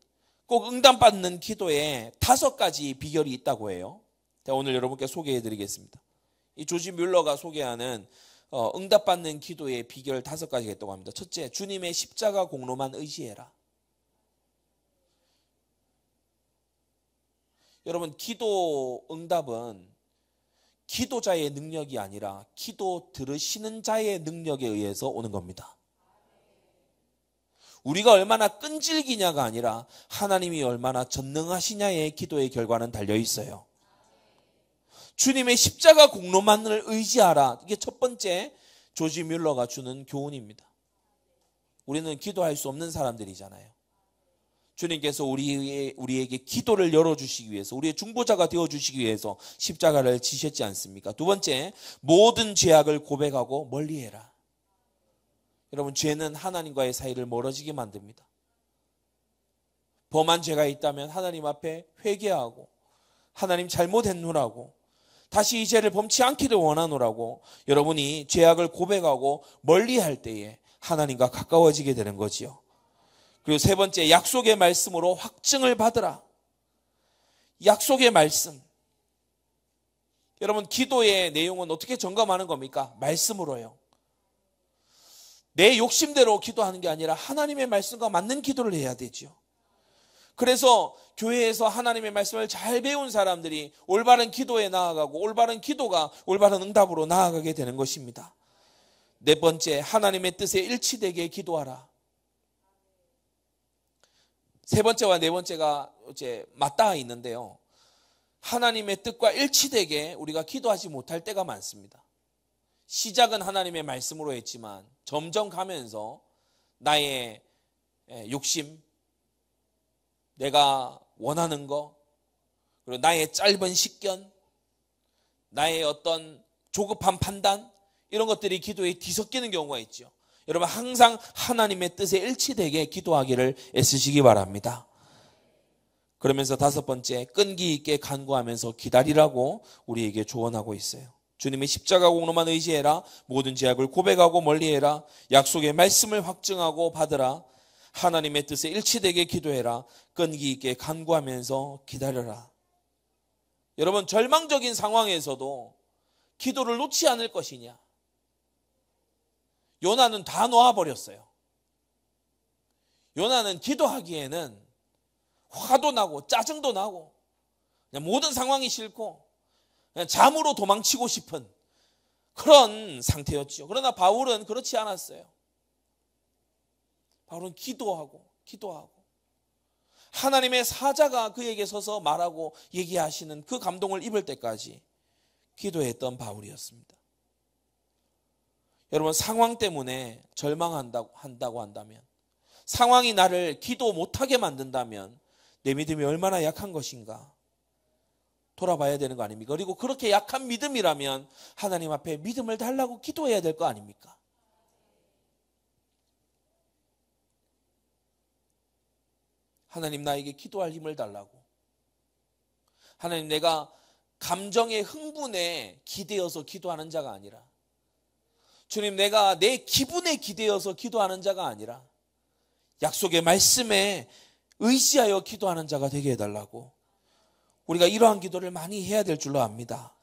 꼭 응답받는 기도에 5가지 비결이 있다고 해요. 제가 오늘 여러분께 소개해드리겠습니다. 이 조지 뮬러가 소개하는 응답받는 기도의 비결 5가지가 있다고 합니다. 첫째, 주님의 십자가 공로만 의지해라. 여러분, 기도 응답은 기도자의 능력이 아니라 기도 들으시는 자의 능력에 의해서 오는 겁니다. 우리가 얼마나 끈질기냐가 아니라 하나님이 얼마나 전능하시냐의 기도의 결과는 달려 있어요. 주님의 십자가 공로만을 의지하라. 이게 첫 번째 조지 뮬러가 주는 교훈입니다. 우리는 기도할 수 없는 사람들이잖아요. 주님께서 우리에게 기도를 열어주시기 위해서, 우리의 중보자가 되어주시기 위해서 십자가를 지셨지 않습니까? 두 번째, 모든 죄악을 고백하고 멀리해라. 여러분, 죄는 하나님과의 사이를 멀어지게 만듭니다. 범한 죄가 있다면 하나님 앞에 회개하고 하나님 잘못했노라고, 다시 이 죄를 범치 않기를 원하노라고 여러분이 죄악을 고백하고 멀리할 때에 하나님과 가까워지게 되는 거지요. 그리고 세 번째, 약속의 말씀으로 확증을 받으라. 약속의 말씀. 여러분, 기도의 내용은 어떻게 점검하는 겁니까? 말씀으로요. 내 욕심대로 기도하는 게 아니라 하나님의 말씀과 맞는 기도를 해야 되죠. 그래서 교회에서 하나님의 말씀을 잘 배운 사람들이 올바른 기도에 나아가고 올바른 기도가 올바른 응답으로 나아가게 되는 것입니다. 네 번째, 하나님의 뜻에 일치되게 기도하라. 세 번째와 네 번째가 이제 맞닿아 있는데요. 하나님의 뜻과 일치되게 우리가 기도하지 못할 때가 많습니다. 시작은 하나님의 말씀으로 했지만 점점 가면서 나의 욕심, 내가 원하는 거, 그리고 나의 짧은 식견, 나의 어떤 조급한 판단, 이런 것들이 기도에 뒤섞이는 경우가 있죠. 여러분, 항상 하나님의 뜻에 일치되게 기도하기를 애쓰시기 바랍니다. 그러면서 다섯 번째, 끈기 있게 간구하면서 기다리라고 우리에게 조언하고 있어요. 주님의 십자가 공로만 의지해라. 모든 죄악을 고백하고 멀리해라. 약속의 말씀을 확증하고 받으라. 하나님의 뜻에 일치되게 기도해라. 끈기 있게 간구하면서 기다려라. 여러분, 절망적인 상황에서도 기도를 놓지 않을 것이냐? 요나는 다 놓아버렸어요. 요나는 기도하기에는 화도 나고 짜증도 나고 그냥 모든 상황이 싫고 그냥 잠으로 도망치고 싶은 그런 상태였죠. 그러나 바울은 그렇지 않았어요. 바울은 기도하고 하나님의 사자가 그에게 서서 말하고 얘기하시는 그 감동을 입을 때까지 기도했던 바울이었습니다. 여러분, 상황 때문에 절망한다고 한다면, 상황이 나를 기도 못하게 만든다면 내 믿음이 얼마나 약한 것인가 돌아봐야 되는 거 아닙니까? 그리고 그렇게 약한 믿음이라면 하나님 앞에 믿음을 달라고 기도해야 될 거 아닙니까? 하나님, 나에게 기도할 힘을 달라고. 하나님, 내가 감정의 흥분에 기대어서 기도하는 자가 아니라, 주님, 내가 내 기분에 기대어서 기도하는 자가 아니라 약속의 말씀에 의지하여 기도하는 자가 되게 해달라고. 우리가 이러한 기도를 많이 해야 될 줄로 압니다.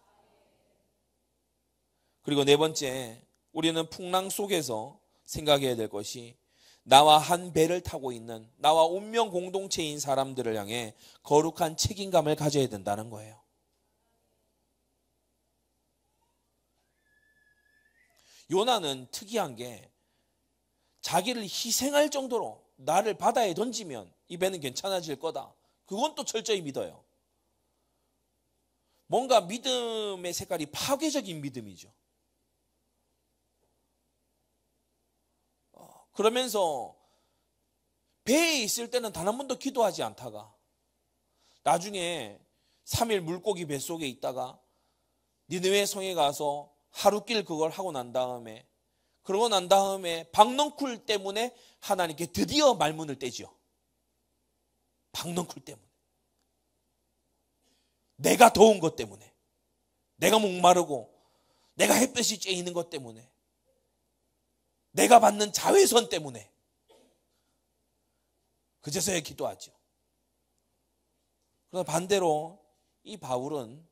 그리고 네 번째, 우리는 풍랑 속에서 생각해야 될 것이, 나와 한 배를 타고 있는, 나와 운명 공동체인 사람들을 향해 거룩한 책임감을 가져야 된다는 거예요. 요나는 특이한 게 자기를 희생할 정도로 나를 바다에 던지면 이 배는 괜찮아질 거다. 그건 또 철저히 믿어요. 뭔가 믿음의 색깔이 파괴적인 믿음이죠. 그러면서 배에 있을 때는 단 한 번도 기도하지 않다가 나중에 3일 물고기 뱃속에 있다가 니느웨 성에 가서 하루길 그걸 하고 난 다음에, 그러고 난 다음에 박넝쿨 때문에 하나님께 드디어 말문을 떼죠. 박넝쿨 때문에, 내가 더운 것 때문에, 내가 목마르고 내가 햇볕이 쬐이는 것 때문에, 내가 받는 자외선 때문에 그제서야 기도하죠. 그러나 반대로 이 바울은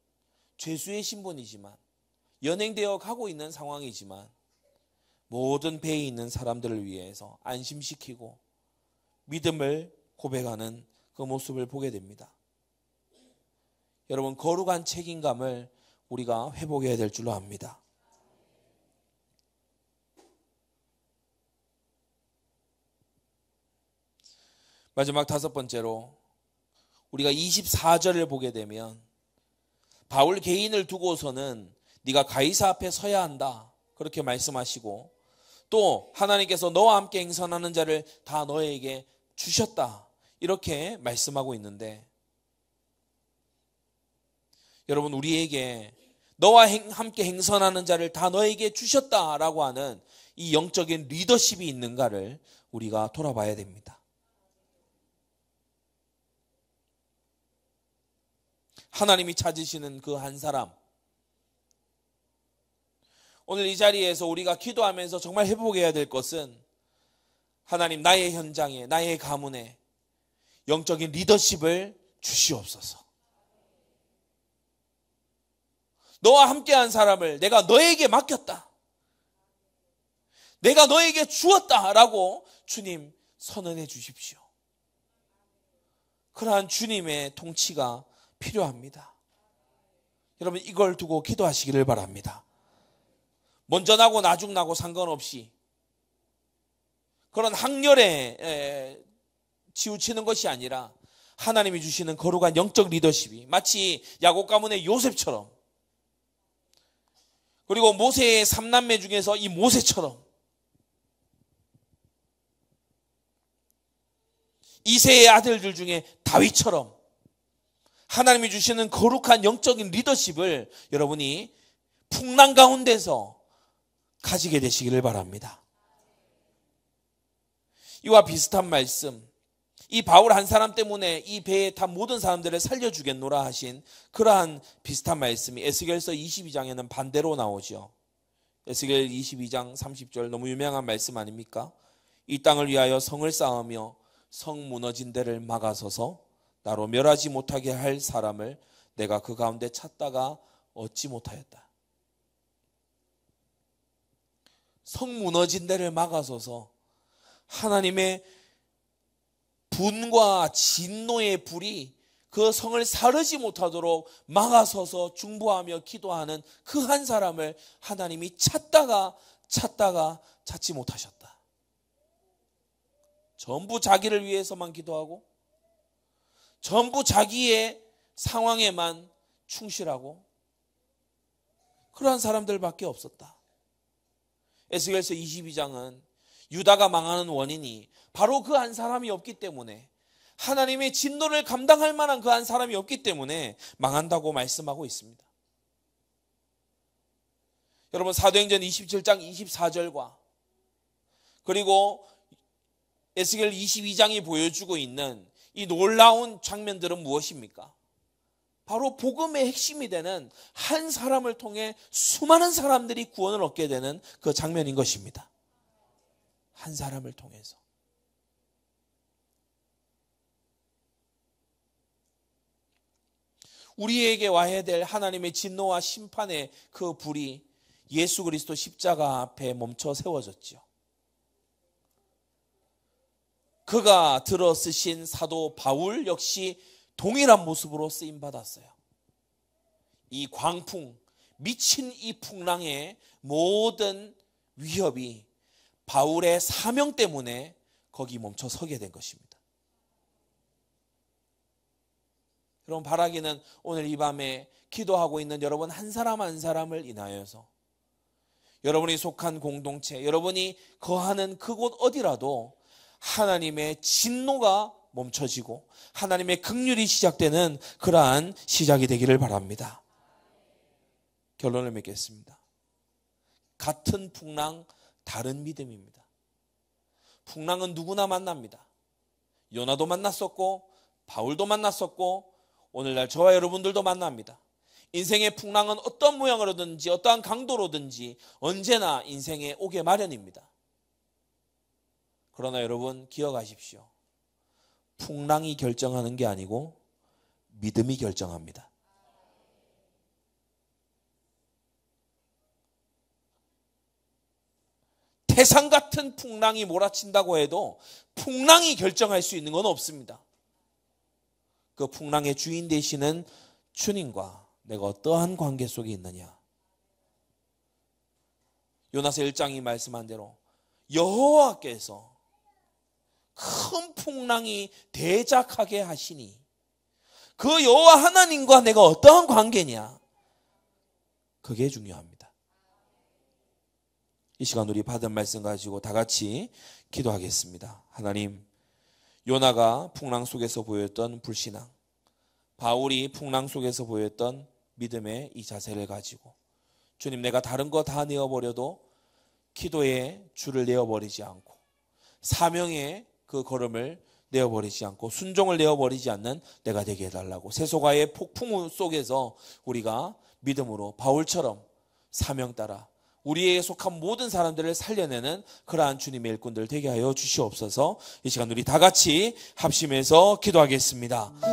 죄수의 신분이지만, 연행되어 가고 있는 상황이지만 모든 배에 있는 사람들을 위해서 안심시키고 믿음을 고백하는 그 모습을 보게 됩니다. 여러분, 거룩한 책임감을 우리가 회복해야 될 줄로 압니다. 마지막 다섯 번째로, 우리가 24절을 보게 되면 바울 개인을 두고서는 네가 가이사 앞에 서야 한다, 그렇게 말씀하시고, 또 하나님께서 너와 함께 행선하는 자를 다 너에게 주셨다, 이렇게 말씀하고 있는데, 여러분, 우리에게 너와 함께 행선하는 자를 다 너에게 주셨다라고 하는 이 영적인 리더십이 있는가를 우리가 돌아봐야 됩니다. 하나님이 찾으시는 그 한 사람, 오늘 이 자리에서 우리가 기도하면서 정말 회복해야 될 것은 하나님, 나의 현장에, 나의 가문에 영적인 리더십을 주시옵소서. 너와 함께한 사람을 내가 너에게 맡겼다, 내가 너에게 주었다라고 주님 선언해 주십시오. 그러한 주님의 통치가 필요합니다. 여러분, 이걸 두고 기도하시기를 바랍니다. 먼저 나고 나중 나고 상관없이 그런 학렬에 치우치는 것이 아니라 하나님이 주시는 거룩한 영적 리더십이 마치 야곱 가문의 요셉처럼, 그리고 모세의 3남매 중에서 이 모세처럼, 이새의 아들들 중에 다윗처럼 하나님이 주시는 거룩한 영적인 리더십을 여러분이 풍랑 가운데서 가지게 되시기를 바랍니다. 이와 비슷한 말씀, 이 바울 한 사람 때문에 이 배에 탄 모든 사람들을 살려주겠노라 하신 그러한 비슷한 말씀이 에스겔서 22장에는 반대로 나오죠. 에스겔 22장 30절, 너무 유명한 말씀 아닙니까? 이 땅을 위하여 성을 쌓으며 성 무너진 데를 막아서서 나로 멸하지 못하게 할 사람을 내가 그 가운데 찾다가 얻지 못하였다. 성 무너진 데를 막아서서 하나님의 분과 진노의 불이 그 성을 사르지 못하도록 막아서서 중보하며 기도하는 그 한 사람을 하나님이 찾다가 찾지 못하셨다. 전부 자기를 위해서만 기도하고 전부 자기의 상황에만 충실하고 그러한 사람들밖에 없었다. 에스겔서 22장은 유다가 망하는 원인이 바로 그 한 사람이 없기 때문에, 하나님의 진노를 감당할 만한 그 한 사람이 없기 때문에 망한다고 말씀하고 있습니다. 여러분, 사도행전 27장 24절과 그리고 에스겔 22장이 보여주고 있는 이 놀라운 장면들은 무엇입니까? 바로 복음의 핵심이 되는 한 사람을 통해 수많은 사람들이 구원을 얻게 되는 그 장면인 것입니다. 한 사람을 통해서. 우리에게 와야 될 하나님의 진노와 심판의 그 불이 예수 그리스도 십자가 앞에 멈춰 세워졌죠. 그가 들어 쓰신 사도 바울 역시 동일한 모습으로 쓰임받았어요. 이 광풍, 미친 이 풍랑의 모든 위협이 바울의 사명 때문에 거기 멈춰 서게 된 것입니다. 여러분, 바라기는 오늘 이 밤에 기도하고 있는 여러분 한 사람 한 사람을 인하여서 여러분이 속한 공동체, 여러분이 거하는 그곳 어디라도 하나님의 진노가 멈춰지고 하나님의 긍휼이 시작되는 그러한 시작이 되기를 바랍니다. 결론을 맺겠습니다. 같은 풍랑, 다른 믿음입니다. 풍랑은 누구나 만납니다. 요나도 만났었고 바울도 만났었고 오늘날 저와 여러분들도 만납니다. 인생의 풍랑은 어떤 모양으로든지 어떠한 강도로든지 언제나 인생에 오게 마련입니다. 그러나 여러분 기억하십시오. 풍랑이 결정하는 게 아니고 믿음이 결정합니다. 태산 같은 풍랑이 몰아친다고 해도 풍랑이 결정할 수 있는 건 없습니다. 그 풍랑의 주인 되시는 주님과 내가 어떠한 관계 속에 있느냐. 요나서 1장이 말씀한 대로 여호와께서 큰 풍랑이 대작하게 하시니 그 여호와 하나님과 내가 어떠한 관계냐, 그게 중요합니다. 이 시간 우리 받은 말씀 가지고 다 같이 기도하겠습니다. 하나님, 요나가 풍랑 속에서 보였던 불신앙, 바울이 풍랑 속에서 보였던 믿음의 이 자세를 가지고 주님, 내가 다른 거 다 내어버려도 기도의 줄을 내어버리지 않고 사명의 그 걸음을 내어버리지 않고 순종을 내어버리지 않는 내가 되게 해달라고, 세속화의 폭풍 속에서 우리가 믿음으로 바울처럼 사명 따라 우리에게 속한 모든 사람들을 살려내는 그러한 주님의 일꾼들 되게 하여 주시옵소서. 이 시간 우리 다 같이 합심해서 기도하겠습니다.